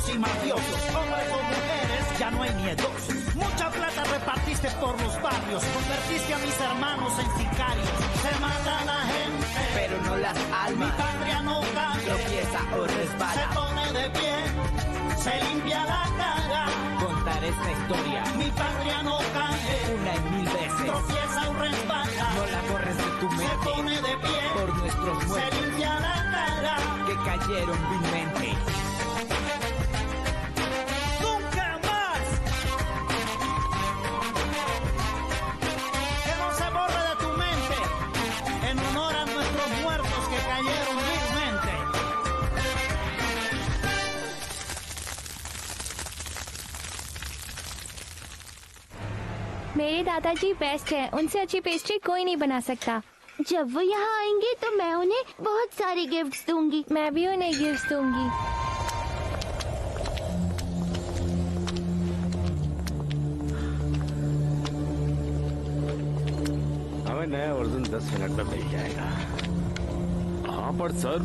narcos y mafiosos, hombres o mujeres, ya no hay miedos. Mucha plata repartiste por los barrios, convertiste a mis hermanos en sicarios. Se mata a la gente, pero no las almas. Mi patria no cae, tropieza o resbala. Se pone de pie, se limpia la cara. Contar esta historia. Mi patria no cae, una y mil veces. Tropieza o resbala. No la borres de tu mente. Se pone de pie, por nuestros muertos. Se limpia la cara. Que cayeron vilmente. मेरे दादाजी best है, उनसे अच्छी pastry कोई नहीं बना सकता। जब वो यहाँ आएंगे तो मैं उन्हें बहुत सारे गिफ्ट्स दूंगी। मैं भी उन्हें गिफ्ट्स दूंगी। हमें नया वर्जन 10 मिनट में मिल जाएगा। हाँ पर सर,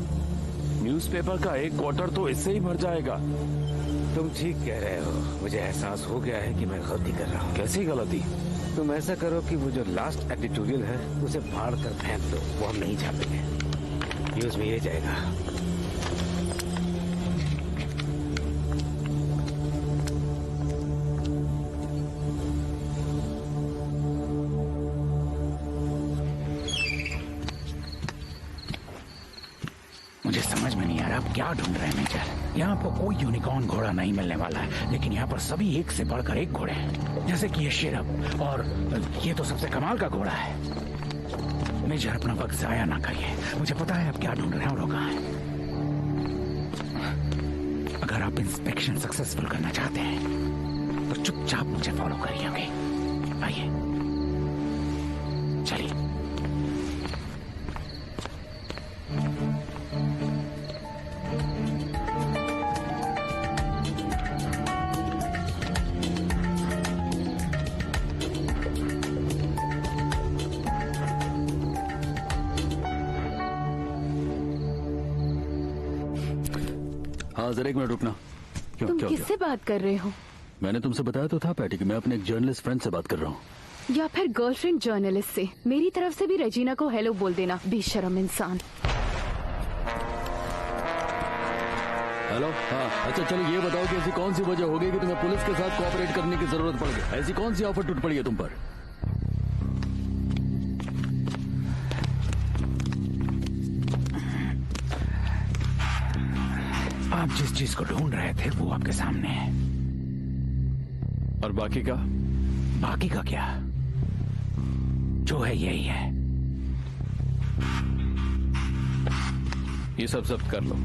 न्यूज़पेपर का एक क्वार्टर तो इससे ही भर जाएगा। तुम ठीक कह रहे हो। मुझे एहसास हो गया है कि मैं गलती कर रहा हूँ। कैसी गलती? तुम ऐसा करो कि वो जो लास्ट एडिटोरियल है उसे फाड़ कर फेंक दो। वो हम नहीं छापेंगे, न्यूज में ये जाएगा। मुझे समझ में नहीं आ रहा आप क्या ढूंढ रहे हैं मेजर। यहाँ पर कोई यूनिकॉर्न घोड़ा नहीं मिलने वाला है, लेकिन यहाँ पर सभी एक से बढ़कर एक घोड़े हैं। जैसे कि ये शेरब, और ये तो सबसे कमाल का घोड़ा है। मेजर अपना वक्त जाया ना करिए, मुझे पता है आप क्या ढूंढ रहे हैं और वो कहाँ है। अगर आप इंस्पेक्शन सक्सेसफुल करना चाहते हैं तो चुपचाप मुझे फॉलो करिए। ओके, आइए चलिए। हाँ जरा एक मिनट रुकना। क्यों तुम क्यों किससे बात कर रहे हो? मैंने तुमसे बताया तो था पैटी कि मैं अपने एक जर्नलिस्ट फ्रेंड से बात कर रहा हूँ। या फिर गर्लफ्रेंड जर्नलिस्ट से। मेरी तरफ से भी रेजिना को हेलो बोल देना, बेशरम इंसान। हेलो। हाँ अच्छा चलो ये बताओ कि ऐसी कौन सी वजह हो गई कि तुम्हें पुलिस के साथ कोऑपरेट करने की जरूरत पड़ गई? ऐसी कौन सी ऑफर टूट पड़ी है तुम पर? आप जिस चीज को ढूंढ रहे थे वो आपके सामने है। और बाकी का? बाकी का क्या, जो है यही है। ये सब जब्त कर लो।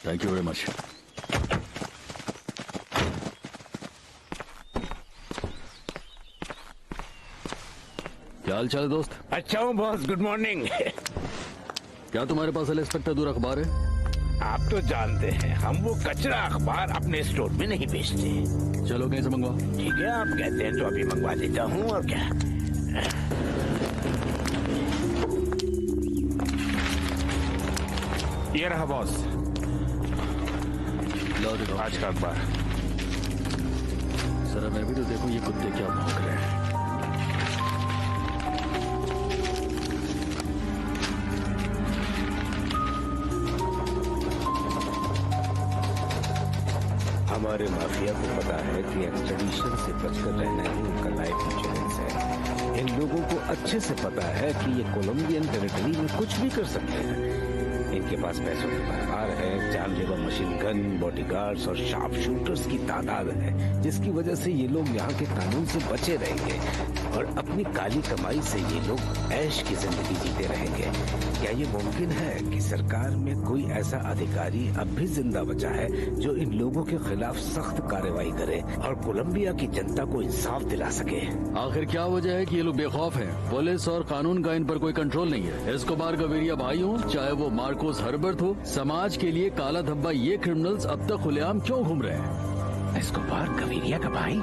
Thank you very much. क्या हाल चाल है दोस्त? अच्छा हूँ बॉस, गुड मॉर्निंग। क्या तुम्हारे पास इंस्पेक्टर दूर अखबार है? आप तो जानते हैं हम वो कचरा अखबार अपने स्टोर में नहीं बेचते। चलो कहीं से मंगवा। ठीक है आप कहते हैं तो अभी मंगवा देता हूँ। और क्या, ये रहा बॉस, लो देखो आज का अखबार। जरा मैं भी तो देखूं ये कुत्ते क्या भौंक रहे हैं। हमारे माफिया को पता है कि एक्सट्रेडिशन से बचकर रहना ही उनका लाइफ इंश्योरेंस है। इन लोगों को अच्छे से पता है कि ये कोलंबियन टेरिटरी में कुछ भी कर सकते हैं। इनके पास पैसों की भरमार है, जानलेवा मशीन गन, बॉडीगार्ड्स और शार्प शूटर्स की तादाद है, जिसकी वजह से ये लोग यहाँ के कानून से बचे रहेंगे और अपनी काली कमाई से ये लोग ऐश की जिंदगी जीते रहेंगे। क्या ये मुमकिन है कि सरकार में कोई ऐसा अधिकारी अब भी जिंदा बचा है जो इन लोगों के खिलाफ सख्त कार्रवाई करे और कोलंबिया की जनता को इंसाफ दिला सके? आखिर क्या वजह है कि ये लोग बेखौफ हैं? पुलिस और कानून का इन पर कोई कंट्रोल नहीं है। एस्कोबार गवेरिया भाई हो, चाहे वो मार्कोस हर्बर्ट हो, समाज के लिए काला धब्बा ये क्रिमिनल्स अब तक खुलेआम क्यों घूम रहे हैं? एस्कोबार गवेरिया का भाई?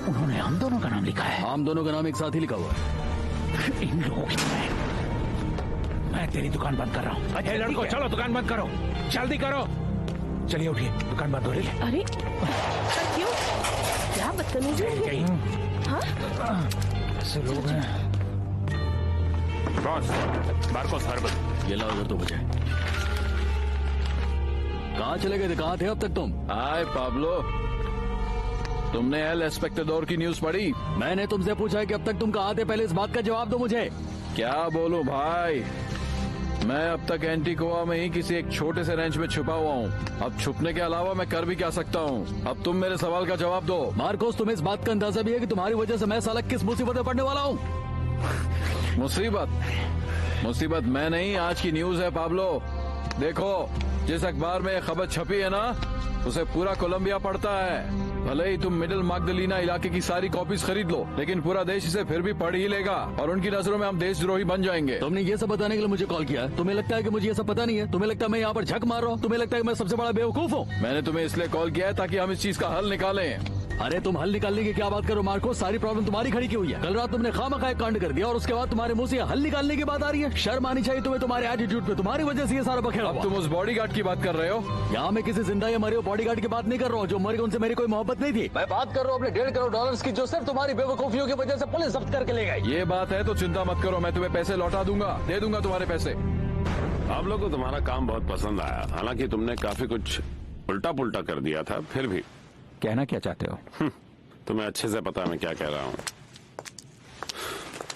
उन्होंने हम दोनों का नाम लिखा है। हम दोनों का नाम एक साथ ही लिखा हुआ है। इन लोगों की मैं तेरी दुकान बंद कर रहा हूँ। अच्छा लड़को, चलो दुकान बंद करो, जल्दी करो। चलिए उठिए, दुकान बंद हो रही है। अरे क्यों? क्या बदतमीजी है? हाँ? ऐसे लोग हैं। Boss, Marcos Herbert. ये लाओ इधर तो मुझे। कहाँ चले गए थे? कहाँ थे अब तक तुम? हाय पाब्लो, तुमने एल एस्पेक्टाडोर की न्यूज पढ़ी? मैंने तुमसे पूछा है कि अब तक तुम कहाँ थे, पहले इस बात का जवाब दो मुझे। क्या बोलूं भाई, मैं अब तक एंटीकोआ में ही किसी एक छोटे से रेंच में छुपा हुआ हूँ। अब छुपने के अलावा मैं कर भी क्या सकता हूँ? अब तुम मेरे सवाल का जवाब दो। मार्कोस, तुम्हें इस बात का अंदाजा भी है कि तुम्हारी वजह से मैं साला किस मुसीबत में पड़ने वाला हूँ? मुसीबत मैं नहीं, आज की न्यूज है पाब्लो। देखो, जिस अखबार में ये खबर छपी है ना, उसे पूरा कोलंबिया पढ़ता है। भले ही तुम मिडिल मैग्दलीना इलाके की सारी कॉपीज खरीद लो, लेकिन पूरा देश इसे फिर भी पढ़ ही लेगा और उनकी नजरों में हम देशद्रोही बन जाएंगे। तुमने ये सब बताने के लिए मुझे कॉल किया? तुम्हें लगता है कि मुझे ये सब पता नहीं है? तुम्हें लगता है मैं यहाँ पर झक मार रहा हूँ? तुम्हें लगता है कि मैं सबसे बड़ा बेवकूफ हूँ? मैंने तुम्हें इसलिए कॉल किया है ताकि हम इस चीज का हल निकालें। अरे तुम हल निकालने की क्या बात करो मार्को, सारी प्रॉब्लम तुम्हारी खड़ी की हुई है। कल रात तुमने खामखा एक कांड कर दिया और उसके बाद तुम्हारे मुंह से हल निकालने की बात आ रही है। शर्म आनी चाहिए तुम्हें तुम्हारे एटीट्यूड पे। तुम्हारी वजह से ये सारा बखेड़ा हुआ। तुम उस बॉडीगार्ड की बात कर रहे हो? यहाँ मैं किसी जिंदा या मरे बॉडीगार्ड की बात नहीं कर रहा हूँ। जो मरे उनसे मेरी कोई मोहब्बत नहीं थी। मैं बात कर रहा हूँ अपने $1.5 करोड़ की, जो सिर्फ तुम्हारी बेवकूफियों की वजह से पुलिस जब्त करके ले गई। ये बात है तो चिंता मत करो, मैं तुम्हें पैसे लौटा दूंगा, दे दूंगा तुम्हारे पैसे। आप लोगों को तुम्हारा काम बहुत पसंद आया, हालांकि तुमने काफी कुछ उल्टा पुल्टा कर दिया था, फिर भी। कहना क्या चाहते हो? तुम्हें अच्छे से पता है मैं क्या कह रहा हूँ।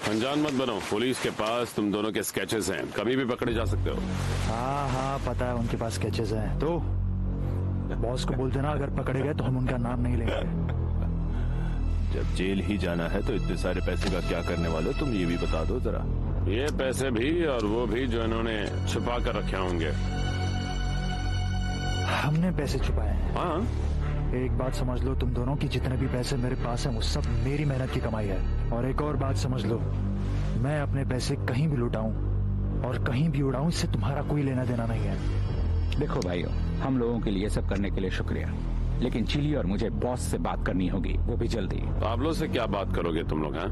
अनजान मत बनो, पुलिस के पास तुम दोनों के स्केचेस हैं, कभी भी पकड़े जा सकते हो। हाँ पता है उनके पास स्केचेस हैं। तो बॉस को बोल देना अगर पकड़े गए तो हम उनका नाम नहीं लेंगे। जब जेल ही जाना है तो इतने सारे पैसे का क्या करने वाले हो तुम, ये भी बता दो जरा। ये पैसे भी और वो भी जो इन्होंने छुपा कर रखे होंगे। हमने पैसे छुपाए हैं। हाँ, एक बात समझ लो, तुम दोनों की जितने भी पैसे मेरे पास हैं वो सब मेरी मेहनत की कमाई है। और एक और बात समझ लो, मैं अपने पैसे कहीं भी लुटाऊं और कहीं भी उड़ाऊं, इससे तुम्हारा कोई लेना देना नहीं है। देखो भाइयों, हम लोगों के लिए सब करने के लिए शुक्रिया, लेकिन चिली और मुझे बॉस से बात करनी होगी, वो भी जल्दी। पाब्लो से क्या बात करोगे तुम लोग? हैं?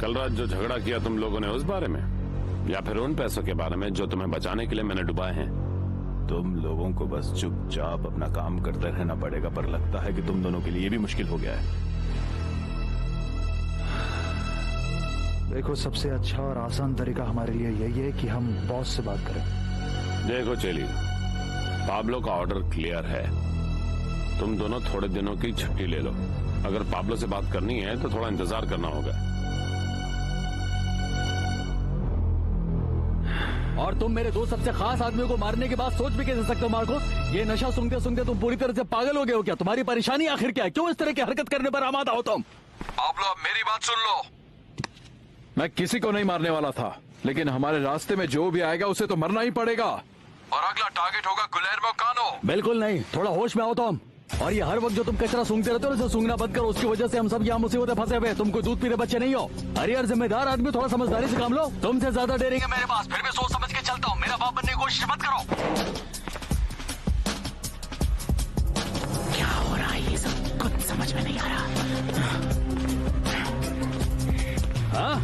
कल रात जो झगड़ा किया तुम लोगों ने, उस बारे में, या फिर उन पैसों के बारे में जो तुम्हें बचाने के लिए मैंने डुबाए हैं? तुम लोगों को बस चुपचाप अपना काम करते रहना पड़ेगा, पर लगता है कि तुम दोनों के लिए ये भी मुश्किल हो गया है। देखो, सबसे अच्छा और आसान तरीका हमारे लिए यही है कि हम बॉस से बात करें। देखो चेली, पाब्लो का ऑर्डर क्लियर है, तुम दोनों थोड़े दिनों की छुट्टी ले लो। अगर पाब्लो से बात करनी है तो थोड़ा इंतजार करना होगा। और तुम मेरे दो सबसे खास आदमियों को मारने के बाद सोच भी कैसे सकते हो मार्कोस? ये नशा सूंघते सूंघते तुम पूरी तरह से पागल हो गए हो क्या? तुम्हारी परेशानी आखिर क्या है? क्यों इस तरह की हरकत करने पर आमादा हो तुम? पाब्लो, मेरी बात सुन लो। मैं किसी को नहीं मारने वाला था, लेकिन हमारे रास्ते में जो भी आएगा उसे तो मरना ही पड़ेगा। और अगला टारगेट होगा गुलेर्मो कानो। बिल्कुल नहीं, थोड़ा होश में आओ तुम। और ये हर वक्त जो तुम कचरा सूंघते रहते हो, उसे सूंघना बंद करो। उसकी वजह से हम सब यहाँ मुसीबतें फंसे हुए। तुम कोई दूध पीने बच्चे नहीं हो। अरे यार, जिम्मेदार आदमी, थोड़ा समझदारी से काम लो। तुमसे ज्यादा डेरेंगे मेरे पास, फिर मैं सोच समझ के चलता हूँ। मेरा बाप बनने की कोशिश मत करो। क्या हो रहा है ये सब कुछ समझ में नहीं आ रहा। हाँ?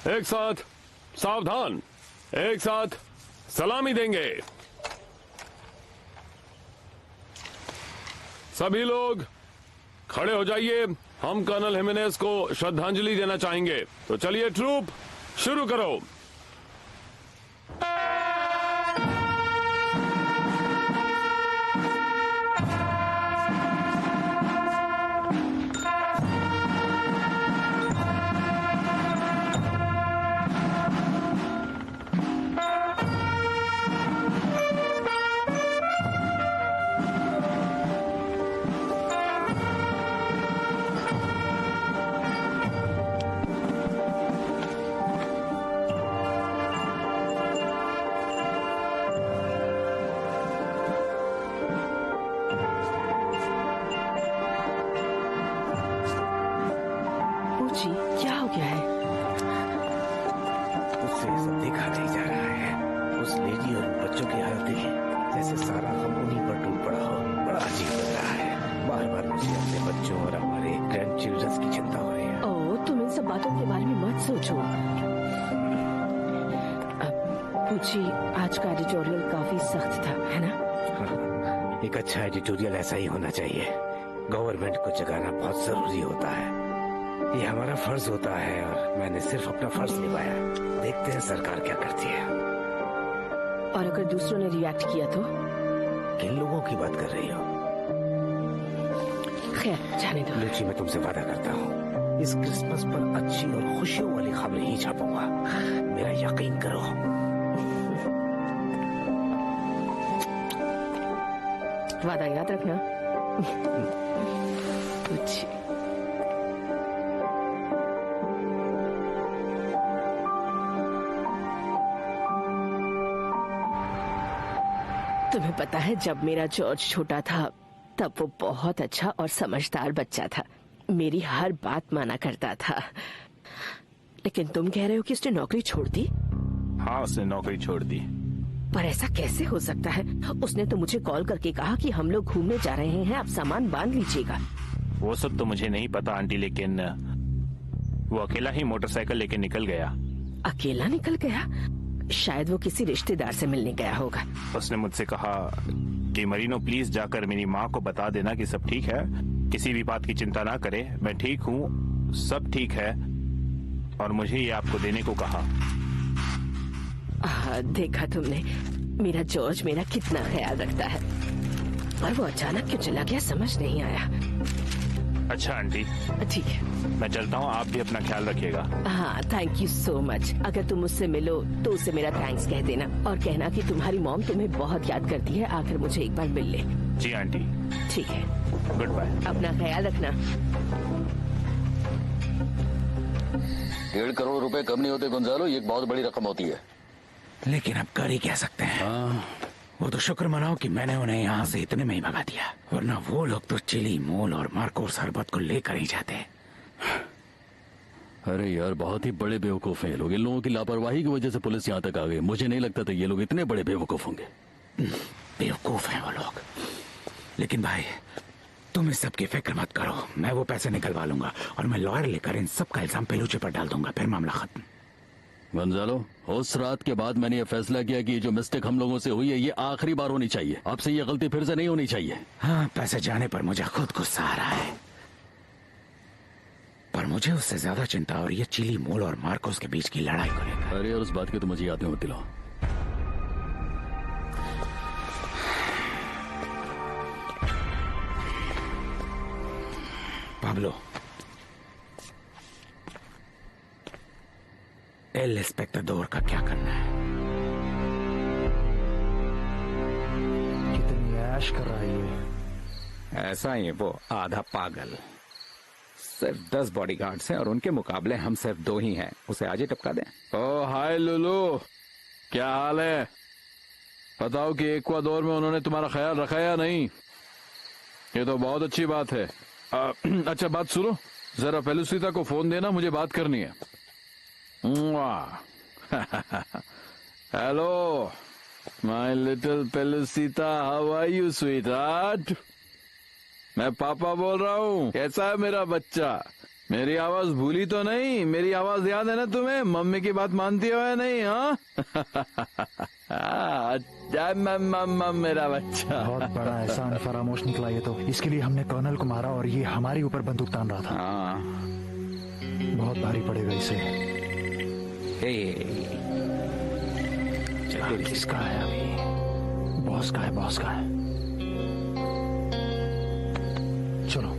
एक साथ सावधान, एक साथ सलामी देंगे। सभी लोग खड़े हो जाइए, हम कर्नल हिमेनेज को श्रद्धांजलि देना चाहेंगे। तो चलिए ट्रूप शुरू करो। क्या हो गया है? उससे सब देखा नहीं जा रहा है। उस लेडी और बच्चों की हालत देखी, जैसे सारा गम उन्हीं पर टूट पड़ा हो। बड़ा अजीब लग रहा है। बार बार मुझे अपने बच्चों और हमारे ग्रैंड चिल्ड्रंस की चिंता हो रही है। ओह, तुम इन सब बातों के बारे में मत सोचो। पूछी, आज का एडिटोरियल काफी सख्त था, है ना? हाँ, एक अच्छा एडिटोरियल ऐसा ही होना चाहिए। गवर्नमेंट को जगाना बहुत जरूरी होता है। ये हमारा फर्ज होता है और मैंने सिर्फ अपना फर्ज निभाया। देखते हैं सरकार क्या करती है। और अगर दूसरों ने रिएक्ट किया तो? किन लोगों की बात कर रही हो? खैर, जाने दो। लुची, मैं तुमसे वादा करता हूँ, इस क्रिसमस पर अच्छी और खुशियों वाली खबरें ही छापूंगा। मेरा यकीन करो। वादा याद रखना। कुछ तुम्हें पता है, जब मेरा जॉर्ज छोटा था तब वो बहुत अच्छा और समझदार बच्चा था। मेरी हर बात माना करता था। लेकिन तुम कह रहे हो कि उसने नौकरी छोड़ दी? हाँ, उसने नौकरी छोड़ दी। पर ऐसा कैसे हो सकता है? उसने तो मुझे कॉल करके कहा कि हम लोग घूमने जा रहे हैं, आप सामान बांध लीजिएगा। वो सब तो मुझे नहीं पता आंटी, लेकिन वो अकेला ही मोटरसाइकिल लेके निकल गया। अकेला निकल गया? शायद वो किसी रिश्तेदार से मिलने गया होगा। उसने मुझसे कहा कि मरीनो प्लीज जाकर मेरी माँ को बता देना कि सब ठीक है, किसी भी बात की चिंता ना करे, मैं ठीक हूँ, सब ठीक है, और मुझे ये आपको देने को कहा। देखा तुमने, मेरा जॉर्ज मेरा कितना ख्याल रखता है। और वो अचानक क्यों चला गया समझ नहीं आया। अच्छा आंटी, ठीक है, मैं चलता हूँ, आप भी अपना ख्याल रखिएगा। हाँ, थैंक यू सो मच। अगर तुम मुझसे मिलो तो उसे मेरा थैंक्स कह देना और कहना कि तुम्हारी मॉम तुम्हें बहुत याद करती है, आकर मुझे एक बार मिल ले। जी आंटी। ठीक है, गुड बाय। अपना ख्याल रखना। 1.5 करोड़ रुपए कम नहीं होते गुंजालो, ये एक बहुत बड़ी रकम होती है। लेकिन अब कर ही क्या सकते हैं। वो तो शुक्र मनाओ कि मैंने उन्हें यहाँ से इतने में ही भगा दिया, वरना वो लोग तो चिली, मोल और मार्कोस हरबत को लेकर ही जाते। अरे यार, बहुत ही बड़े बेवकूफ हैं ये लोग। इन लोगों की लापरवाही की वजह से पुलिस यहाँ तक आ गई। मुझे नहीं लगता था ये लोग इतने बड़े बेवकूफ होंगे। बेवकूफ हैं वो लोग। लेकिन भाई, तुम इस सब की फिक्र मत करो, मैं वो पैसे निकलवा लूंगा और मैं लॉयर लेकर इन सब का इल्जाम पेलूचे पर डाल दूंगा, फिर मामला खत्म। गंजालो, उस रात के बाद मैंने ये फैसला किया कि जो मिस्टेक हम लोगों से हुई है ये आखिरी बार होनी चाहिए। अब से ये गलती फिर से नहीं होनी चाहिए। हाँ, पैसे जाने पर मुझे खुद गुस्सा आ रहा है, पर मुझे उससे ज्यादा चिंता और ये चिली, मोल और मार्कोस के बीच की लड़ाई को लेकर। अरे यार, उस बात की तो मुझे याद नहीं होती। लो, पाब्लो, एल एस्पेक्टाडोर का क्या करना है? कितनी ऐश कर रहा है ये। ऐसा ही है वो, आधा पागल। सिर्फ 10 बॉडीगार्ड्स हैं और उनके मुकाबले हम सिर्फ 2 ही हैं। उसे आज ही टपका दें। ओ हाय लुलू, क्या हाल है? बताओ कि इक्वाडोर में उन्होंने तुम्हारा ख्याल रखा या नहीं? ये तो बहुत अच्छी बात है। अच्छा बात सुनो, जरा फेलिसिटा को फोन देना, मुझे बात करनी है। Hello my little Felicita, how are you sweetheart? मैं पापा बोल रहा हूँ। कैसा है मेरा बच्चा? मेरी आवाज भूली तो नहीं? मेरी आवाज याद है ना तुम्हें? मम्मी की बात मानती हो या नहीं? हाँ अच्छा मेरा बच्चा। बहुत बड़ा एहसान फरामोश निकला ये तो। इसके लिए हमने कर्नल को मारा और ये हमारे ऊपर बंदूक तान रहा था। हाँ बहुत भारी पड़ेगा इसे। किसका है अभी? बॉस का है, बॉस का है। चलो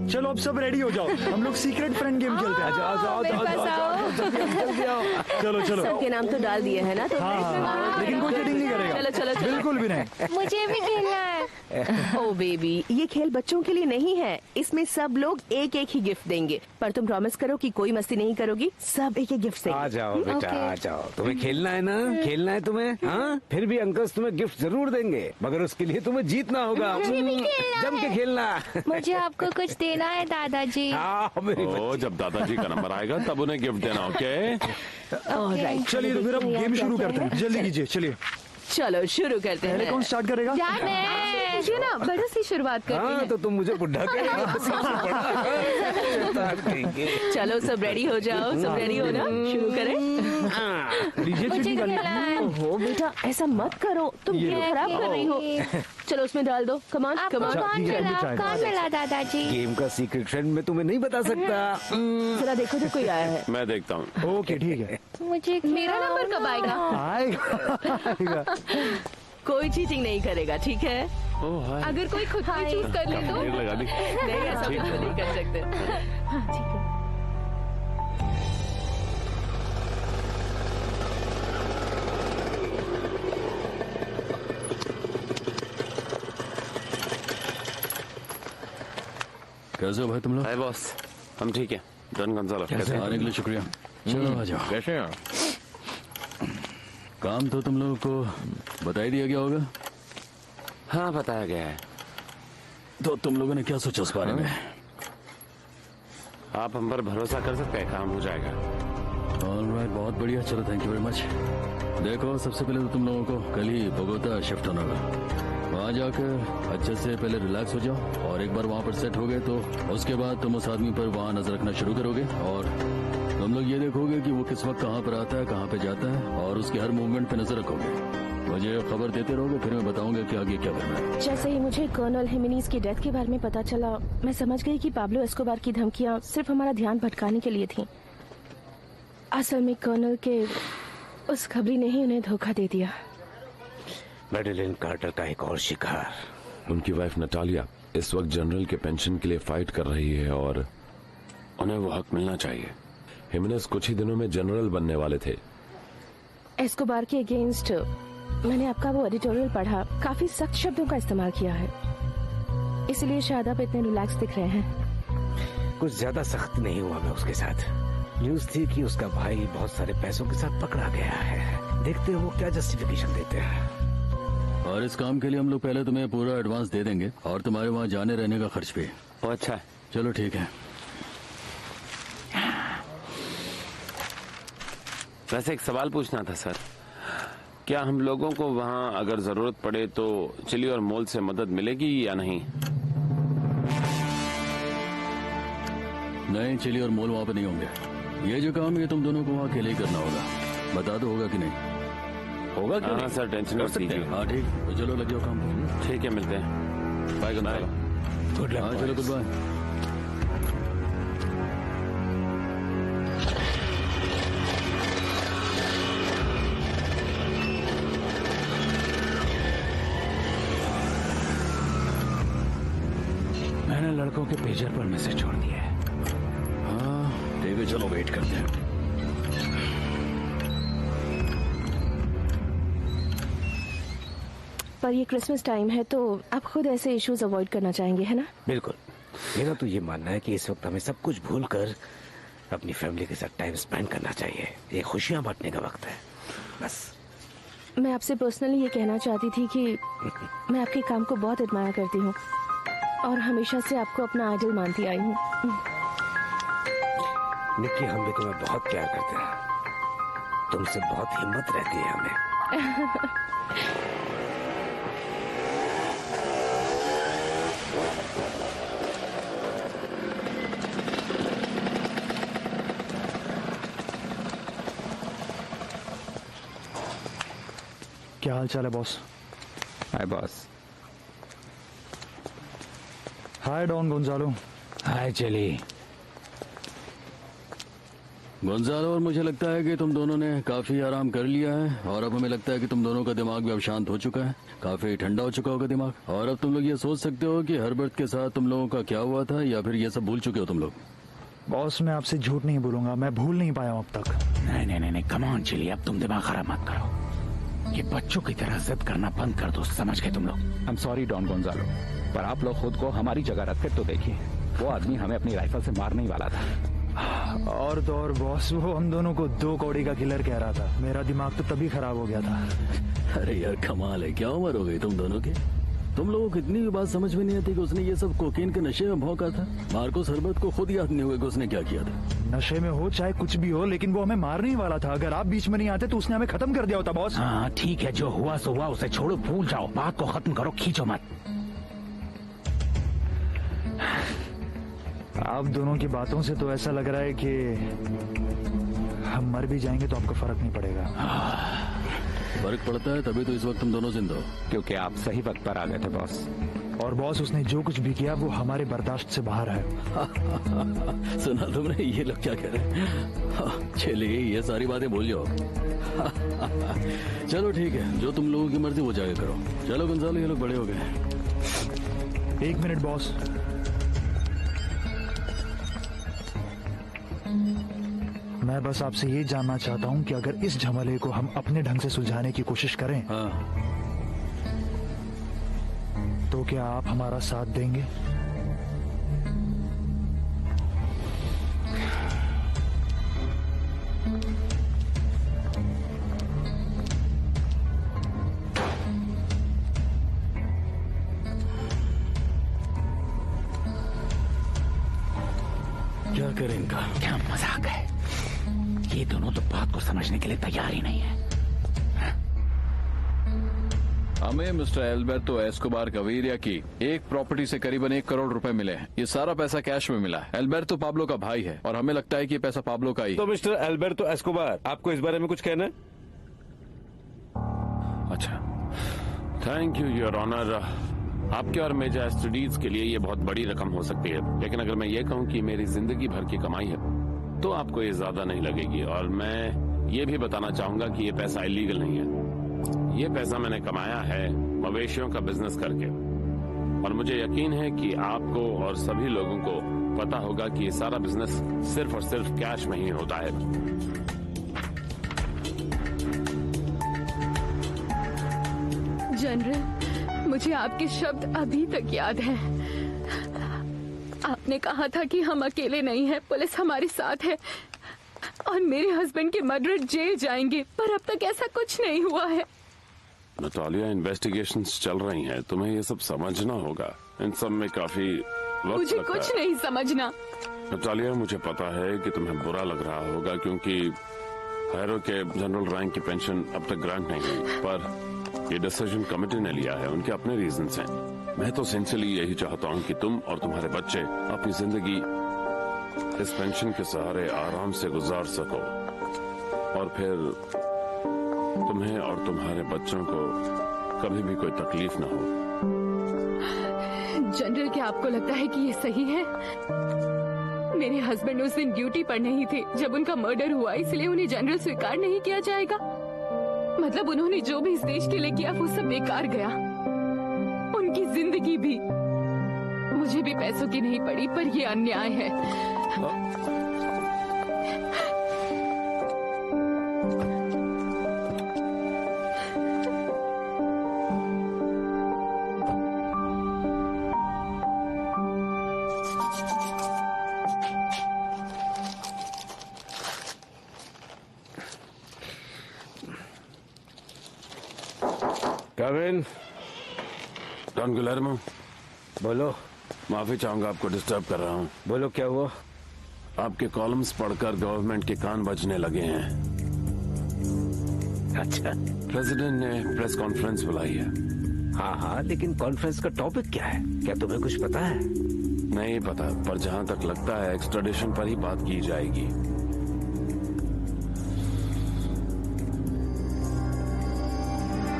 चलो अब सब रेडी हो जाओ, हम लोग सीक्रेट फ्रेंड गेम खेलते हैं। चलो चलो। सबके नाम तो डाल दिए है ना? तो हाँ, लेकिन कोई चीटिंग नहीं करेगा। चलो चलो चलो। बिल्कुल भी नहीं। मुझे भी खेलना है। ओ बेबी, ये खेल बच्चों के लिए नहीं है। इसमें सब लोग एक एक ही गिफ्ट देंगे, पर तुम प्रॉमिस करो कि कोई मस्ती नहीं करोगी। सब एक एक गिफ्ट देंगे। आ जाओ बेटा, आ जाओ। तुम्हें खेलना है ना? खेलना है तुम्हें? हाँ, फिर भी अंकल तुम्हें गिफ्ट जरूर देंगे, मगर उसके लिए तुम्हें जीतना होगा। जम के खेलना। मुझे आपको कुछ देना है दादाजी। ओ, जब दादाजी का नंबर आएगा तब उन्हें गिफ्ट देना। ओके चलिए तो फिर अब गेम शुरू करते हैं। जल्दी कीजिए, चलिए चलो शुरू करते हैं। पहले कौन स्टार्ट करेगा? मुझे ना बड़ों से शुरुआत करनी है। हाँ, तो तुम मुझे बुढ़ा चलो सब रेडी हो जाओ, सब रेडी हो ना? शुरू करें? लीजिए चीटिंग कर लीजिए। ओहो बेटा, ऐसा मत करो, तुम गेम खराब कर रही हो। चलो उसमें डाल दो। कमान कमान। कौन मिला दादाजी? गेम का सीक्रेट फ्रेंड मैं तुम्हें नहीं बता सकता। जरा देखो जो कोई आया है। मैं देखता हूँ। ओके ठीक है। मुझे मेरा नंबर कब आएगा? आएगा। कोई चीटिंग नहीं करेगा, ठीक है? अगर कोई खुद भी चूज कर ले तो? लगा दी। नहीं, ऐसा बिल्कुल नहीं कर सकते। हाँ ठीक है। कैसे हो भाई तुम लोग? हाय बॉस, हम ठीक है। डन गंजालो। आने के लिए शुक्रिया। चलो आ जाओ। कैसे हैं? काम तो तुम लोगों को बता ही दिया गया होगा। हाँ, बताया गया है। तो तुम लोगों ने क्या सोचा उस बारे में? आप हम पर भरोसा कर सकते हैं, काम हो जाएगा। ऑलराइट, बहुत बढ़िया। चलो थैंक यू वेरी मच। देखो, सबसे पहले तो तुम लोगों को कल ही बोगोता शिफ्ट होना होगा। वहाँ जाकर अच्छे से पहले रिलैक्स हो जाओ, और एक बार वहाँ पर सेट हो गए तो उसके बाद तुम उस आदमी पर वहाँ नजर रखना शुरू करोगे, और तुम लोग ये देखोगे कि वो किस वक्त कहाँ पर आता है, कहाँ पे जाता है, और उसकी हर मूवमेंट पे नजर रखोगे। मुझे खबर देते रहोगे, फिर मैं बताऊंगा कि आगे क्या करना है। जैसे ही मुझे कर्नल हिमेनीज की डेथ के बारे में पता चला, मैं समझ गई कि पाब्लो एस्कोबार की धमकियां सिर्फ हमारा ध्यान भटकाने के लिए थी। असल में कर्नल के उस खबरी ने ही उन्हें धोखा दे दिया। मैडेलिन कार्टर का एक और शिकार। उनकी वाइफ नटालिया इस वक्त जनरल के पेंशन के लिए फाइट कर रही है, और उन्हें वो हक मिलना चाहिए। हिमेनेस कुछ ही दिनों में जनरल बनने वाले थे। एस्कोबार के अगेंस्ट मैंने आपका वो एडिटोरियल पढ़ा, काफी सख्त शब्दों का इस्तेमाल किया है, इसलिए शायद आप इतने रिलैक्स दिख रहे हैं। कुछ ज्यादा सख्त नहीं हुआ मैं उसके साथ। न्यूज थी कि उसका भाई बहुत सारे पैसों के साथ पकड़ा गया है। देखते हैं वो क्या जस्टिफिकेशन देते हैं। और इस काम के लिए हम लोग पहले तुम्हें पूरा एडवांस दे देंगे, और तुम्हारे वहाँ जाने रहने का खर्च भी। अच्छा है। चलो ठीक है। वैसे एक सवाल पूछना था सर, क्या हम लोगों को वहाँ अगर जरूरत पड़े तो चिली और मोल से मदद मिलेगी या नहीं? नहीं, चिली और मोल वहाँ पे नहीं होंगे। ये जो काम ये तुम दोनों को वहाँ अकेले ही करना होगा। बता दो होगा कि नहीं? होगा क्यों? हाँ सर, टेंशन मत लीजिए। हाँ ठीक, तो चलो लग जाओ काम। ठीक है, मिलते हैं। Bye Gonzalo. Good luck. हाँ चलो, गुड बाय। मैंने लड़कों के पेजर पर मैसेज छोड़ दिया है। हाँ ठीक है, चलो वेट करते हैं। पर ये क्रिसमस टाइम है तो आप खुद ऐसे इश्यूज अवॉइड करना चाहेंगे, है ना? बिल्कुल। मेरा तो ये मानना है कि इस वक्त हमें सब कुछ भूलकर अपनी फैमिली के साथ टाइम स्पेंड करना चाहिए। ये खुशियां बांटने का वक्त है, बस। मैं आपसे पर्सनली ये कहना चाहती थी कि मैं आपके काम को बहुत एडमायर करती हूँ, और हमेशा से आपको अपना आइडल मानती आई हूँ। निक्की, हम भी तुम्हें बहुत प्यार करते हैं। तुमसे बहुत हिम्मत रहती है हमें। क्या हाल चाल है बॉस? हाय बॉस। हाय डॉन गोंजालो। हाय चली। गोंजालो, और मुझे लगता है कि तुम दोनों ने काफी आराम कर लिया है और अब हमें लगता है कि तुम दोनों का दिमाग भी अब शांत हो चुका है, काफी ठंडा हो चुका होगा दिमाग, और अब तुम लोग ये सोच सकते हो कि हर्बर्ट के साथ तुम लोगों का क्या हुआ था, या फिर ये सब भूल चुके हो तुम लोग। बॉस मैं आपसे झूठ नहीं बोलूंगा, मैं भूल नहीं पाया हूं अब तक। नहीं कम ऑन चिली, अब तुम दिमाग खराब मत करो। ये बच्चों की तरह जिद करना बंद कर दो, समझ गए तुम लोग? I am sorry Don Gonzalo, पर आप लोग खुद को हमारी जगह रखकर तो देखिए, वो आदमी हमें अपनी राइफल से मारने ही वाला था। और तो और बॉस, वो हम दोनों को 2 कौड़ी का किलर कह रहा था। मेरा दिमाग तो तभी खराब हो गया था। अरे यार कमाल है, क्या उम्र हो गई तुम दोनों की? तुम लोगों को इतनी भी बात समझ में नहीं आती कि उसने ये सब कोकेन के नशे में भौंका था। मार्कोस हर्बर्ट को खुद याद नहीं हुआ कि उसने क्या किया था। नशे में हो चाहे कुछ भी हो, लेकिन वो हमें मारने ही वाला था। अगर आप बीच में नहीं आते तो उसने हमें खत्म कर दिया होता बॉस। हाँ ठीक है, जो हुआ सो हुआ, उसे छोड़ो, भूल जाओ, बात को खत्म करो, खींचो मत। आप दोनों की बातों से तो ऐसा लग रहा है कि हम मर भी जाएंगे तो आपको फर्क नहीं पड़ेगा। फर्क पड़ता है, तभी तो इस वक्त तुम दोनों जिंदा हो। क्योंकि आप सही वक्त पर आ गए थे बॉस। और बॉस, उसने जो कुछ भी किया वो हमारे बर्दाश्त से बाहर है। सुना तुमने, ये लोग क्या कह रहे हैं? चलिए ये सारी बातें भूल जाओ। चलो ठीक है, जो तुम लोगों की मर्जी वो जाके करो। चलो गोंजालो, ये लोग बड़े हो गए। 1 मिनट बॉस। मैं बस आपसे ये जानना चाहता हूँ कि अगर इस झमेले को हम अपने ढंग से सुलझाने की कोशिश करें, तो क्या आप हमारा साथ देंगे? क्या करें इनका? क्या मजाक है? ये दोनों तो बात को समझने के लिए तैयार ही नहीं है। हमें मिस्टर एल्बर्टो एस्कोबार गवीरिया की एक प्रॉपर्टी से करीबन 1 करोड़ रुपए मिले हैं। ये सारा पैसा कैश में मिला है। एल्बर्टो पाब्लो का भाई है और हमें लगता है कि ये पैसा पाब्लो का ही। तो मिस्टर एल्बर्टो एस्कोबार, आपको इस बारे में कुछ कहना है? अच्छा, थैंक यू योर ऑनर। आपके और मेजर स्टडीज के लिए ये बहुत बड़ी रकम हो सकती है, लेकिन अगर मैं ये कहूँ कि मेरी जिंदगी भर की कमाई है तो आपको ये ज्यादा नहीं लगेगी। और मैं ये भी बताना चाहूंगा कि ये पैसा इलीगल नहीं है। ये पैसा मैंने कमाया है मवेशियों का बिजनेस करके, और मुझे यकीन है कि आपको और सभी लोगों को पता होगा कि ये सारा बिजनेस सिर्फ और सिर्फ कैश में ही होता है। जनरल, मुझे आपके शब्द अभी तक याद है। आपने कहा था कि हम अकेले नहीं हैं, पुलिस हमारे साथ है और मेरे हस्बैंड के मर्डरर जेल जाएंगे, पर अब तक ऐसा कुछ नहीं हुआ है। नटालिया, इन्वेस्टिगेशंस चल रही हैं, तुम्हें ये सब समझना होगा। इन सब में काफी वक्त मुझे लगता कुछ है। नहीं समझना। नटालिया, मुझे पता है कि तुम्हें बुरा लग रहा होगा क्योंकि हैरो के जनरल रैंक की पेंशन अब तक ग्रांट नहीं हुई, पर ये डिसीजन कमेटी ने लिया है, उनके अपने रीजंस हैं। मैं तो सिंसियरली यही चाहता हूँ कि तुम और तुम्हारे बच्चे अपनी जिंदगी इस पेंशन के सहारे आराम से गुजार सको, और फिर तुम्हें और तुम्हारे बच्चों को कभी भी कोई तकलीफ ना हो। जनरल, क्या आपको लगता है कि ये सही है? मेरे हस्बैंड उस दिन ड्यूटी पर नहीं थे जब उनका मर्डर हुआ, इसलिए उन्हें जनरल स्वीकार नहीं किया जाएगा? मतलब उन्होंने जो भी इस देश के लिए किया वो सब बेकार गया, उनकी जिंदगी भी। मुझे भी पैसों की नहीं पड़ी, पर ये अन्याय है। कविन, डॉन गुलेर्मो, बोलो। माफी चाहूंगा आपको डिस्टर्ब कर रहा हूँ। बोलो, क्या हुआ? आपके कॉलम्स पढ़कर गवर्नमेंट के कान बजने लगे हैं। अच्छा, प्रेसिडेंट ने प्रेस कॉन्फ्रेंस बुलाई है। हाँ हाँ, लेकिन कॉन्फ्रेंस का टॉपिक क्या है? क्या तुम्हें कुछ पता है? नहीं पता, पर जहाँ तक लगता है एक्सट्रेडिशन पर ही बात की जाएगी।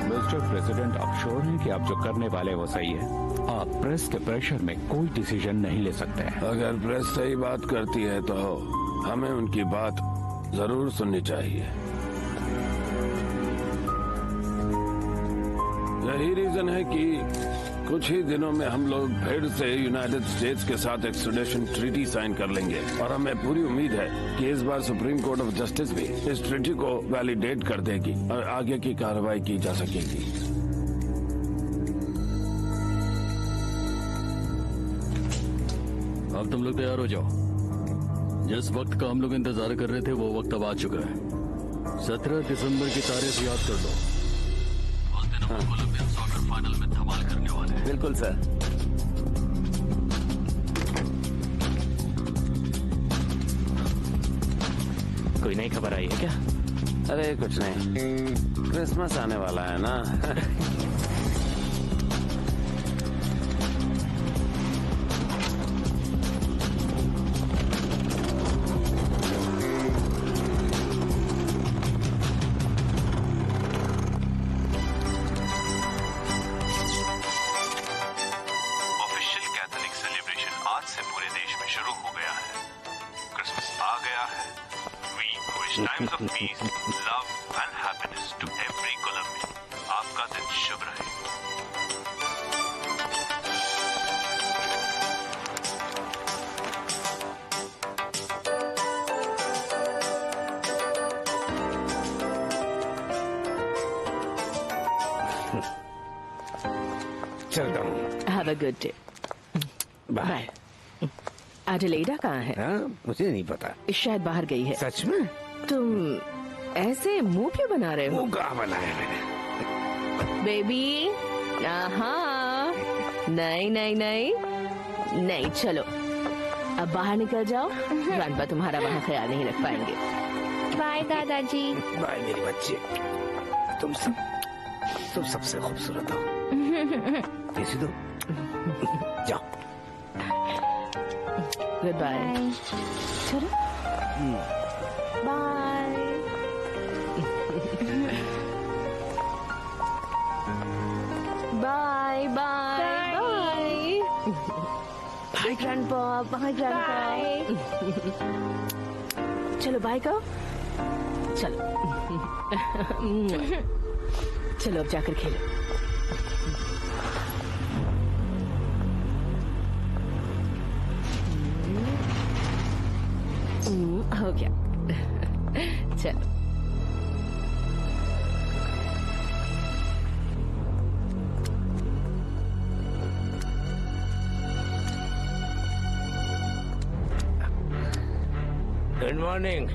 मिस्टर प्रेसिडेंट, आप श्योर हैं कि आप जो करने वाले वो सही है? आप प्रेस के प्रेशर में कोई डिसीजन नहीं ले सकते हैं। अगर प्रेस सही बात करती है तो हमें उनकी बात जरूर सुननी चाहिए। यही रीजन है कि कुछ ही दिनों में हम लोग फिर से यूनाइटेड स्टेट्स के साथ एक्सट्रेडिशन ट्रीटी साइन कर लेंगे और हमें पूरी उम्मीद है कि इस बार सुप्रीम कोर्ट ऑफ जस्टिस भी इस ट्रीटी को वैलिडेट कर देगी और आगे की कार्रवाई की जा सकेगी। अब तुम लोग तैयार हो जाओ। जिस वक्त का हम लोग इंतजार कर रहे थे वो वक्त अब आ चुका है। 17 दिसंबर की तारीख याद कर लो। उस दिन हम कोलंबियन सॉकर फाइनल में धमाल करने वाले हैं। बिल्कुल सर। कोई नई खबर आई है क्या? अरे कुछ नहीं, क्रिसमस आने वाला है ना। Times of peace, love and happiness to every Colombian. आपका दिन शुभ रहे। चलता हूँ। Have a good day. Bye. Adelaida कहाँ है? हाँ, मुझे नहीं पता। शायद बाहर गई है। सच में? तुम ऐसे मुंह क्यों बना रहे हो? मुंह कहाँ बनाया मैंने? बेबी, हाँ, नहीं नहीं नहीं नहीं, चलो अब बाहर निकल जाओ। ग्रैंडपा तुम्हारा वहाँ ख्याल नहीं रख पाएंगे। बाय दादाजी। बाय मेरी बच्ची। तुम सबसे खूबसूरत हो। किसी दो जाओ। Good bye. चलो bye. Bye bye bye bye grandpa, bye grandpa. चलो बाय कहो। चलो चलो अब जाकर खेलो। हो गया। चलो गुड मॉर्निंग।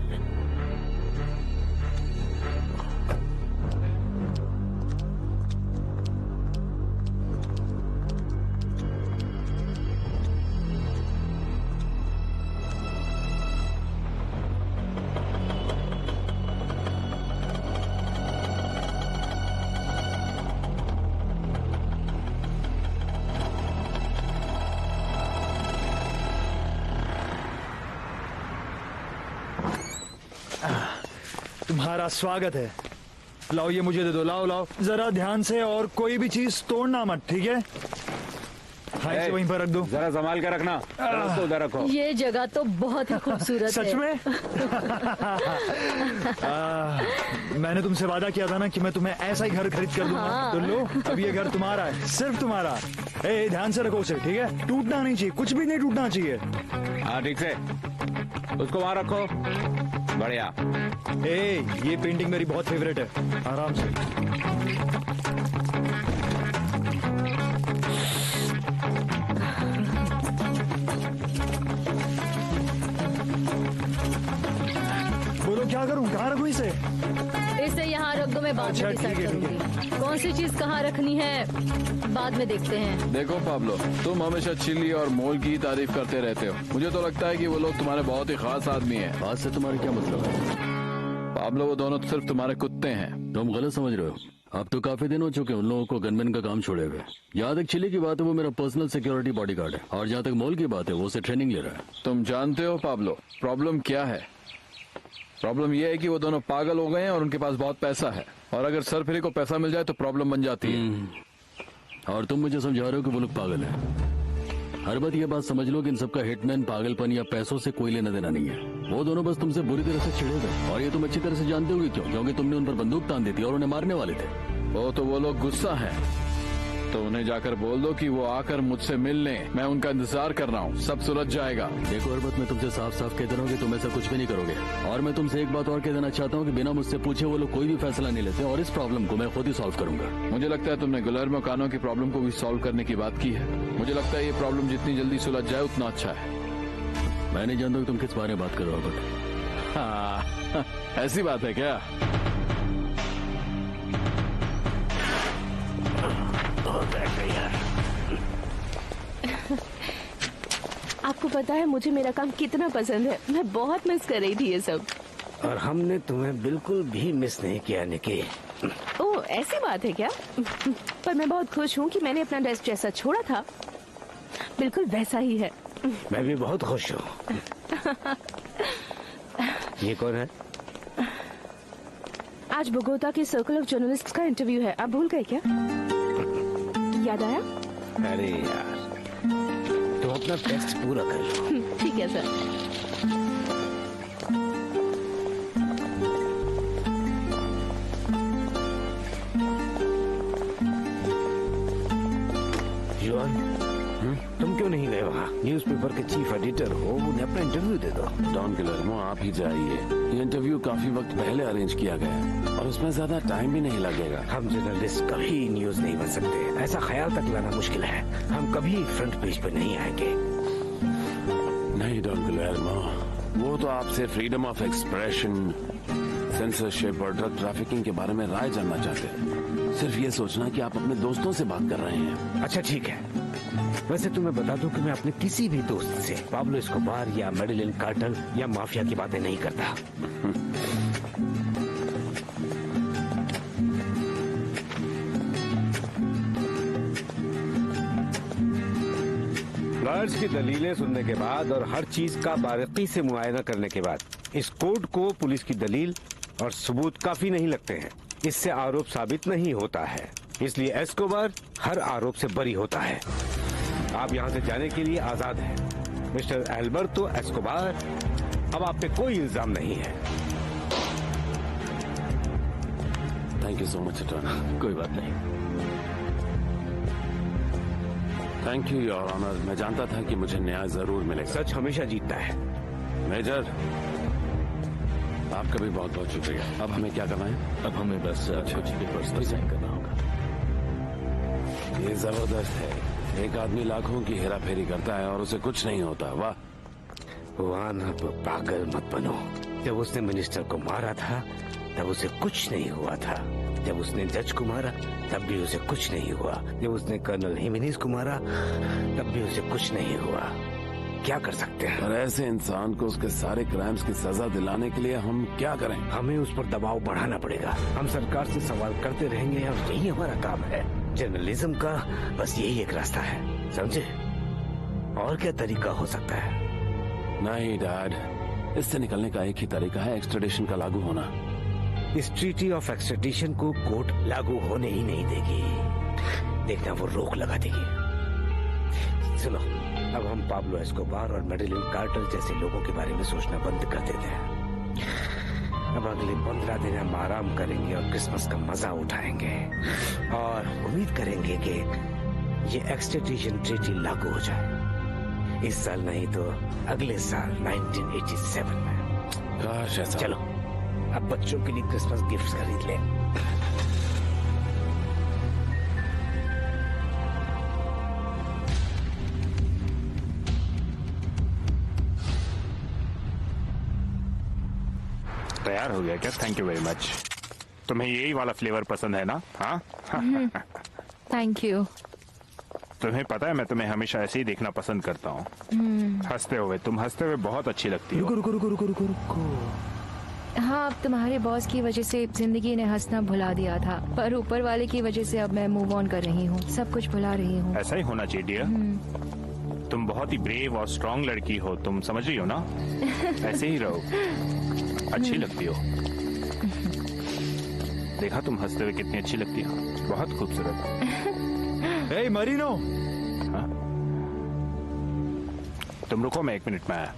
तुम्हारा स्वागत है। लाओ ये मुझे दे दो। लाओ लाओ जरा ध्यान से, और कोई भी चीज तोड़ना मत, ठीक है? हाँ, इसे वहीं पर रख दो। जरा संभाल के रखना। उसको उधर रखो। ये जगह तो बहुत ही खूबसूरत सच में? मैंने तुमसे वादा किया था ना कि मैं तुम्हें ऐसा ही घर खरीद कर दूंगा। हाँ। तो लो, अब ये घर तुम्हारा है, सिर्फ तुम्हारा। ए, ध्यान से रखो उसे, ठीक है? टूटना नहीं चाहिए, कुछ भी नहीं टूटना चाहिए। हाँ ठीक से, उसको वहाँ रखो। बढ़िया। ए, ये पेंटिंग मेरी बहुत फेवरेट है। आराम से। बोलो क्या करूं, कहाँ रखूं इसे? इसे यहाँ रख दो, मैं बाद अच्छा, में डिसाइड ठीक है, करूंगी कौन सी चीज कहाँ रखनी है। बाद में देखते हैं। देखो पाब्लो, तुम हमेशा चिल्ली और मोल की तारीफ करते रहते हो। मुझे तो लगता है कि वो लोग तुम्हारे बहुत ही खास आदमी हैं। बात से तुम्हारी क्या मतलब है? पाब्लो वो दोनों सिर्फ तुम्हारे कुत्ते हैं। तुम गलत समझ रहे हो। अब तो काफी दिन हो चुके उन लोगों को गनमैन का काम छोड़े हुए। जहाँ तक चिली की बात है वो मेरा पर्सनल सिक्योरिटी बॉडीगार्ड है, और जहाँ तक मॉल की बात है वो उसे ट्रेनिंग ले रहा है। तुम जानते हो पाब्लो प्रॉब्लम क्या है? प्रॉब्लम यह है कि वो दोनों पागल हो गए हैं और उनके पास बहुत पैसा है, और अगर सरफिरी को पैसा मिल जाए तो प्रॉब्लम बन जाती है। और तुम मुझे समझा रहे हो कि वो लोग पागल है। हर बात ये बात समझ लो कि इन सबका हिटमैन पागलपन या पैसों से कोई लेना देना नहीं है। वो दोनों बस तुमसे बुरी तरह से चिढ़े थे, और ये तुम अच्छी तरह से जानते होगे क्यों? क्योंकि तुमने उन पर बंदूक तान दी थी और उन्हें मारने वाले थे। वो लोग गुस्सा है, तो उन्हें जाकर बोल दो कि वो आकर मुझसे मिल लें। मैं उनका इंतजार कर रहा हूँ, सब सुलझ जाएगा। देखो अरबत, मैं तुमसे साफ साफ कह रहा हूँ कि तुम ऐसा कुछ भी नहीं करोगे। और मैं तुमसे एक बात और कह देना चाहता हूँ कि बिना मुझसे पूछे वो लोग कोई भी फैसला नहीं लेते, और इस प्रॉब्लम को मैं खुद ही सॉल्व करूंगा। मुझे लगता है तुमने गुलेर्मो कानो की प्रॉब्लम को भी सॉल्व करने की बात की है। मुझे लगता है ये प्रॉब्लम जितनी जल्दी सुलझ जाए उतना अच्छा है। मैं नहीं जानता कि तुम किस बारे में बात कर रहे हो अरबत। हाँ, ऐसी बात है क्या? आपको पता है मुझे मेरा काम कितना पसंद है। मैं बहुत मिस कर रही थी ये सब। और हमने तुम्हें बिल्कुल भी मिस नहीं किया निकी। ओह, ऐसी बात है क्या? पर मैं बहुत खुश हूँ कि मैंने अपना डेस्क जैसा छोड़ा था बिल्कुल वैसा ही है। मैं भी बहुत खुश हूँ। ये कौन है? आज बोगोता के सर्कल ऑफ जर्नलिस्ट का इंटरव्यू है। आप भूल गए क्या? याद आया? अरे यार, तुम अपना टेस्ट पूरा कर लो। ठीक है सर। तुम क्यों नहीं गए वहाँ? न्यूज़पेपर के चीफ एडिटर हो, उन्हें अपना इंटरव्यू दे दो। डॉन गिलेर्मो, आप ही जाइए। ये इंटरव्यू काफी वक्त पहले अरेंज किया गया है और उसमें ज्यादा टाइम भी नहीं लगेगा। हम जर्नलिस्ट कभी न्यूज नहीं बन सकते, ऐसा ख्याल तक लाना मुश्किल है। हम कभी फ्रंट पेज पर नहीं आएंगे। नहीं डॉन गिलेर्मो, वो तो आपसे फ्रीडम ऑफ एक्सप्रेशन, सेंसरशिप और ड्रग ट्रैफिकिंग के बारे में राय जानना चाहते हैं। सिर्फ ये सोचना कि आप अपने दोस्तों से बात कर रहे हैं। अच्छा ठीक है, वैसे तुम्हें बता दूं कि मैं अपने किसी भी दोस्त से पाब्लो एस्कोबार या मेडेलिन कार्टेल या माफिया की बातें नहीं करता। लॉयर्स की दलीलें सुनने के बाद और हर चीज का बारीकी से मुआयना करने के बाद इस कोर्ट को पुलिस की दलील और सबूत काफी नहीं लगते हैं। इससे आरोप साबित नहीं होता है, इसलिए एस्कोबार हर आरोप से बरी होता है। आप यहाँ से जाने के लिए आजाद हैं। मिस्टर एल्बर्टो एस्कोबार, अब आप पे कोई इल्जाम नहीं है। Thank you so much attorney. कोई बात नहीं। Thank you your honour. मैं जानता था कि मुझे न्याय जरूर मिलेगा। सच हमेशा जीतता है। मेजर, आपका भी बहुत बहुत शुक्रिया। अब हमें क्या करना है? अब हमें बस कुछ पेपर्स पर साइन करना होगा। ये जबरदस्त है। एक आदमी लाखों की हेरा फेरी करता है और उसे कुछ नहीं होता। वाह। वान, अब पागल मत बनो। जब उसने मिनिस्टर को मारा था तब उसे कुछ नहीं हुआ था। जब उसने जज को मारा तब भी उसे कुछ नहीं हुआ। जब उसने कर्नल हिमेनीज को मारा तब भी उसे कुछ नहीं हुआ। क्या कर सकते हैं? और ऐसे इंसान को उसके सारे क्राइम्स की सजा दिलाने के लिए हम क्या करें? हमें उस पर दबाव बढ़ाना पड़ेगा। हम सरकार से सवाल करते रहेंगे और यही हमारा काम है। जर्नलिज्म का बस यही एक रास्ता है, समझे? और क्या तरीका हो सकता है? नहीं डैड, इससे निकलने का एक ही तरीका है, एक्सट्रेडिशन का लागू होना। इस ट्रीटी ऑफ एक्सट्रेडिशन को कोर्ट लागू होने ही नहीं देगी। देखना वो रोक लगा देगी। सुनो, अब हम पाब्लो एस्कोबार और मेडेलिन कार्टेल जैसे लोगों के बारे में सोचना बंद कर देते हैं। अब अगले 15 दिन हम आराम करेंगे और क्रिसमस का मजा उठाएंगे और उम्मीद करेंगे कि ये एक्सट्रेडिशन ट्रीटी लागू हो जाए। इस साल नहीं तो अगले साल 1987 में। काश ऐसा। चलो अब बच्चों के लिए क्रिसमस गिफ्ट्स खरीद लें। तैयार हो गया क्या? Thank you very much. तुम्हें यही वाला फ्लेवर पसंद है ना? हाँ थैंक यू। तुम्हें पता है मैं तुम्हें हमेशा ऐसे ही देखना पसंद करता हूँ, हंसते हुए। तुम हंसते हुए बहुत अच्छी लगती हो। रुको रुको रुको रुको रुको रुको। हाँ, अब तुम्हारे बॉस की वजह से जिंदगी ने हंसना भुला दिया था, पर ऊपर वाले की वजह से अब मैं मूव ऑन कर रही हूँ, सब कुछ भुला रही हूँ। ऐसा ही होना चाहिए डियर। तुम बहुत ही ब्रेव और स्ट्रांग लड़की हो, तुम समझ रही हो ना? ऐसे ही रहो, अच्छी लगती हो। देखा तुम हंसते हुए कितनी अच्छी लगती हो, बहुत खूबसूरत। हे मरीनो, तुम रुको, मैं 1 मिनट में आया।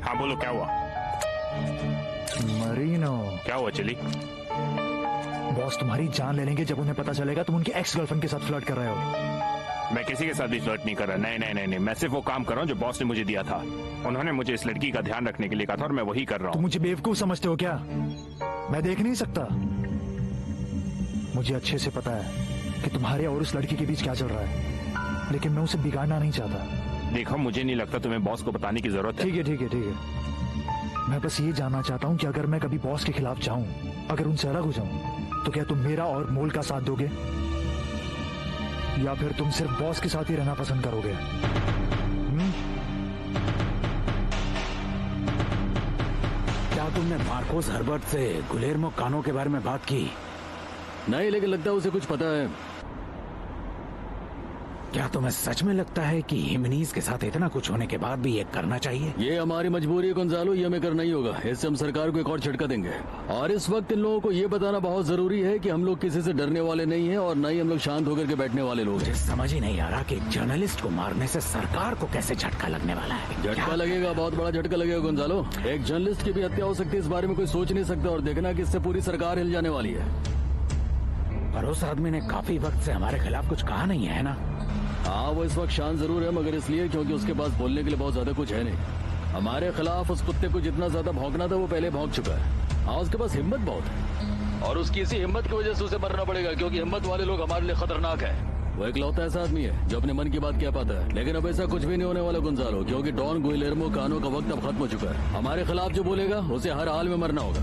हाँ बोलो, क्या हुआ? मरीनो, क्या हुआ चली? बॉस तुम्हारी जान ले लेंगे जब उन्हें पता चलेगा तुम उनके एक्स गर्लफ्रेंड के साथ फ्लर्ट कर रहे हो। मैं किसी के साथ भी फ्लर्ट नहीं कर रहा। नहीं, मैं सिर्फ वो काम कर रहा हूँ जो बॉस ने मुझे दिया था। उन्होंने मुझे इस लड़की का ध्यान रखने के लिए कहा था और मैं वही कर रहा हूँ। तुम मुझे बेवकूफ समझते हो क्या? मैं देख नहीं सकता? मुझे अच्छे से पता है कि तुम्हारे और उस लड़की के बीच क्या चल रहा है, लेकिन मैं उसे बिगाड़ना नहीं चाहता। देखो, मुझे नहीं लगता तुम्हें बॉस को बताने की जरूरत है। ठीक है। मैं बस ये जानना चाहता हूँ कि अगर मैं कभी बॉस के खिलाफ जाऊं, अगर उनसे अलग हो जाऊं, तो क्या तुम मेरा और मोल का साथ दोगे, या फिर तुम सिर्फ बॉस के साथ ही रहना पसंद करोगे? क्या तुमने मार्कोस हर्बर्ट से गुलेर्मो कानो के बारे में बात की? नहीं, लेकिन लगता है उसे कुछ पता है। क्या तुम्हें सच में लगता है कि हिमनीज के साथ इतना कुछ होने के बाद भी ये करना चाहिए? ये हमारी मजबूरी है गोंजालो, ये हमें करना ही होगा। इससे हम सरकार को एक और झटका देंगे। और इस वक्त इन लोगों को ये बताना बहुत जरूरी है कि हम लोग किसी से डरने वाले नहीं हैं और न ही हम लोग शांत होकर के बैठने वाले लोग हैं। समझ ही नहीं आ रहा कि एक जर्नलिस्ट को मारने से सरकार को कैसे झटका लगने वाला है। झटका लगेगा, बहुत बड़ा झटका लगेगा गोंजालो। एक जर्नलिस्ट की भी हत्या हो सकती है, इस बारे में कोई सोच नहीं सकता। और देखना कि इससे पूरी सरकार हिल जाने वाली है। पर उस आदमी ने काफी वक्त से हमारे खिलाफ कुछ कहा नहीं है ना? हाँ, वो इस वक्त शांत जरूर है, मगर इसलिए क्योंकि उसके पास बोलने के लिए बहुत ज्यादा कुछ है नहीं। हमारे खिलाफ उस कुत्ते को जितना ज्यादा भौंकना था वो पहले भौंक चुका है। हाँ, उसके पास हिम्मत बहुत है और उसकी इसी हिम्मत की वजह से उसे मरना पड़ेगा, क्योंकि हिम्मत वाले लोग हमारे लिए खतरनाक है। वो एक लौता ऐसा आदमी है जो अपने मन की बात कह पाता है। लेकिन अब ऐसा कुछ भी नहीं होने वाला गोंजालो, क्योंकि डॉन गुइलेर्मो कानो का वक्त अब खत्म हो चुका है। हमारे खिलाफ जो बोलेगा उसे हर हाल में मरना होगा।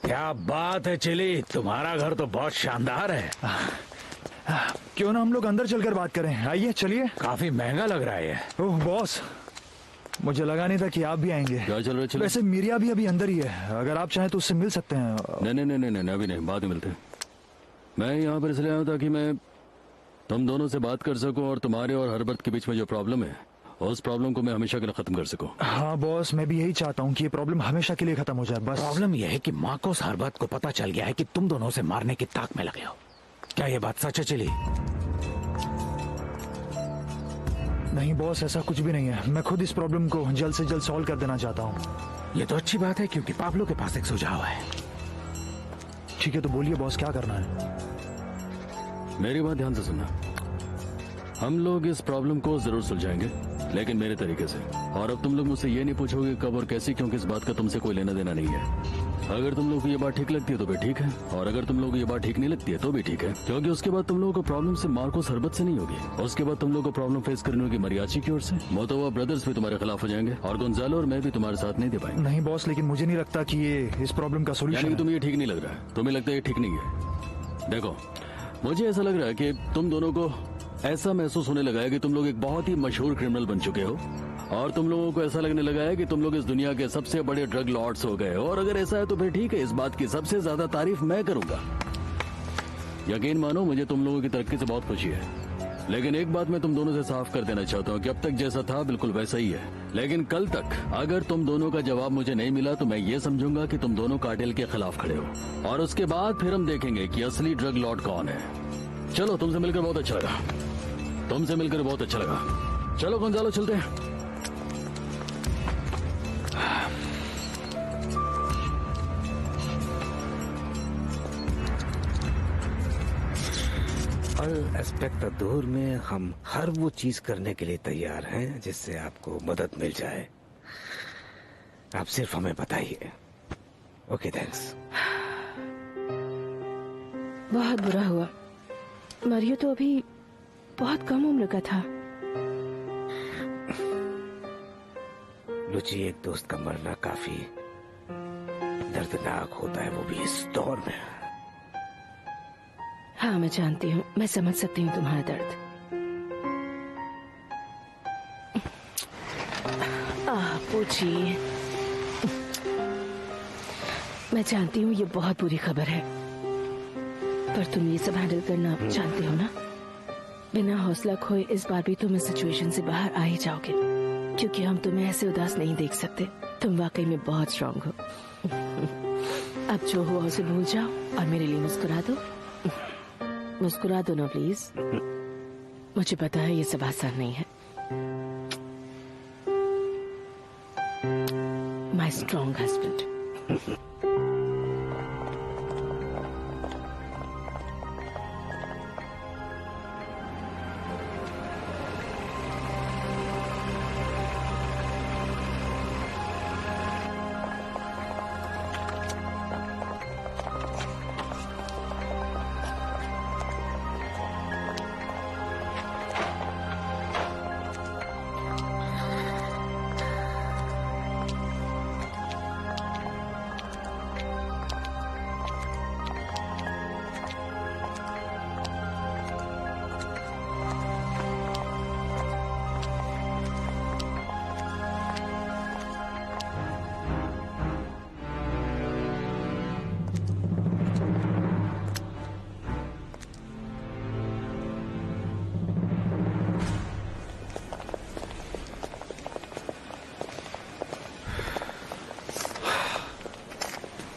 क्या बात है चिली, तुम्हारा घर तो बहुत शानदार है। क्यों ना हम लोग अंदर चलकर बात करें? आइए, चलिए। काफी महंगा लग रहा है। ओह बॉस, मुझे लगा नहीं था कि आप भी आएंगे। क्या चल रहा है? वैसे मिरिया भी अभी अंदर ही है, अगर आप चाहें तो उससे मिल सकते हैं। नहीं, अभी नहीं, बाद में मिलते हैं। मैं यहाँ पर इसलिए आया ताकि मैं तुम दोनों से बात कर सकूं और तुम्हारे और हर्बर्ट के बीच में जो प्रॉब्लम है उस प्रॉब्लम को मैं हमेशा के लिए खत्म कर सकूं। हाँ बॉस, मैं भी यही चाहता हूँ कि ये प्रॉब्लम हमेशा के लिए खत्म हो जाए। बस प्रॉब्लम यह है कि मार्कोस हर्बर्ट को पता चल गया है कि तुम दोनों से मारने की ताक में लगे हो। क्या ये बात सच है चिली? नहीं बॉस, ऐसा कुछ भी नहीं है। मैं खुद इस प्रॉब्लम को जल्द से जल्द सॉल्व कर देना चाहता हूँ। ये तो अच्छी बात है, क्योंकि पाब्लो के पास एक सुझाव है। ठीक है, तो बोलिए बॉस, क्या करना है? मेरी बात ध्यान से सुनना। हम लोग इस प्रॉब्लम को जरूर सुलझाएंगे, लेकिन मेरे तरीके से। और अब तुम लोग मुझसे ये नहीं पूछोगे कब और कैसे, क्योंकि इस बात का तुमसे कोई लेना देना नहीं है। अगर तुम लोगों को ये बात ठीक लगती है तो भी ठीक है, और अगर तुम लोगों को ये बात ठीक नहीं लगती है तो भी ठीक है, क्योंकि उसके बाद तुम लोगों को प्रॉब्लम से मार्कोस हर्बर्ट से नहीं होगी। उसके बाद तुम लोगों को प्रॉब्लम फेस करनी होगी मरियाची की ओर से। मोटोवा ब्रदर्स भी तुम्हारे खिलाफ हो जाएंगे और गोंजालो और मैं भी तुम्हारे साथ नहीं दे पाएंगे। नहीं बॉस, लेकिन मुझे नहीं लगता कि ये इस प्रॉब्लम का सोल्यूशन है। तुम्हें ये ठीक नहीं लग रहा है? तुम्हें लगता है ये ठीक नहीं है? देखो, मुझे ऐसा लग रहा है कि तुम दोनों को ऐसा महसूस होने लगा है कि तुम लोग एक बहुत ही मशहूर क्रिमिनल बन चुके हो, और तुम लोगों को ऐसा लगने लगा है कि तुम लोग इस दुनिया के सबसे बड़े ड्रग लॉर्ड्स हो गए हो। और अगर ऐसा है तो फिर ठीक है, इस बात की सबसे ज्यादा तारीफ मैं करूंगा। यकीन मानो, मुझे तुम लोगों की तरक्की से बहुत खुशी है। लेकिन एक बात मैं तुम दोनों से साफ कर देना चाहता हूँ कि अब तक जैसा था बिल्कुल वैसा ही है। लेकिन कल तक अगर तुम दोनों का जवाब मुझे नहीं मिला तो मैं ये समझूंगा कि तुम दोनों कार्टेल के खिलाफ खड़े हो, और उसके बाद फिर हम देखेंगे कि असली ड्रग लॉर्ड कौन है। चलो, तुमसे मिलकर बहुत अच्छा लगा। चलो गोंजालो, चलते हैं। इंस्पेक्टर दूर में हम हर वो चीज करने के लिए तैयार हैं जिससे आपको मदद मिल जाए। आप सिर्फ हमें बताइए। Okay thanks. बहुत बुरा हुआ। मरियो तो अभी बहुत कम उम्र का था। लुची, एक दोस्त का मरना काफी दर्दनाक होता है, वो भी इस दौर में। हाँ मैं जानती हूँ, मैं समझ सकती हूँ तुम्हारा दर्द। पूछिए। मैं जानती हूँ ये बहुत बुरी खबर है, पर तुम ये सब हैंडल करना जानते हो ना। बिना हौसला खोए इस बार भी तुम इस सिचुएशन से बाहर आ ही जाओगे, क्योंकि हम तुम्हें ऐसे उदास नहीं देख सकते। तुम वाकई में बहुत स्ट्रांग हो। अब जो हुआ उसे भूल जाओ और मेरे लिए मुस्कुरा दो। मुस्कुरा दो ना प्लीज। मुझे पता है ये सब आसान नहीं है। My strong husband.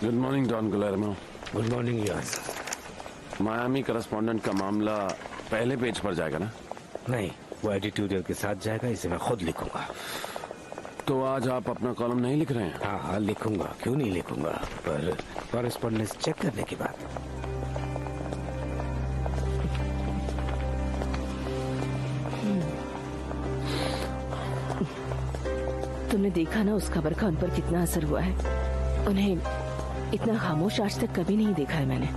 Good morning Don Guillermo. Good morning यार। मायामी करस्पॉन्डेंट का मामला पहले पेज पर जाएगा ना? नहीं, वो एडिटोरियल के साथ जाएगा, इसे मैं खुद लिखूंगा। तो आज आप अपना कॉलम नहीं लिख रहे हैं? हाँ हाँ लिखूंगा, क्यों नहीं लिखूंगा, पर कॉरेस्पॉन्डेंस चेक करने के बाद। तुमने देखा ना उस खबर का उन पर कितना असर हुआ है। उन्हें इतना खामोश आज तक कभी नहीं देखा है मैंने।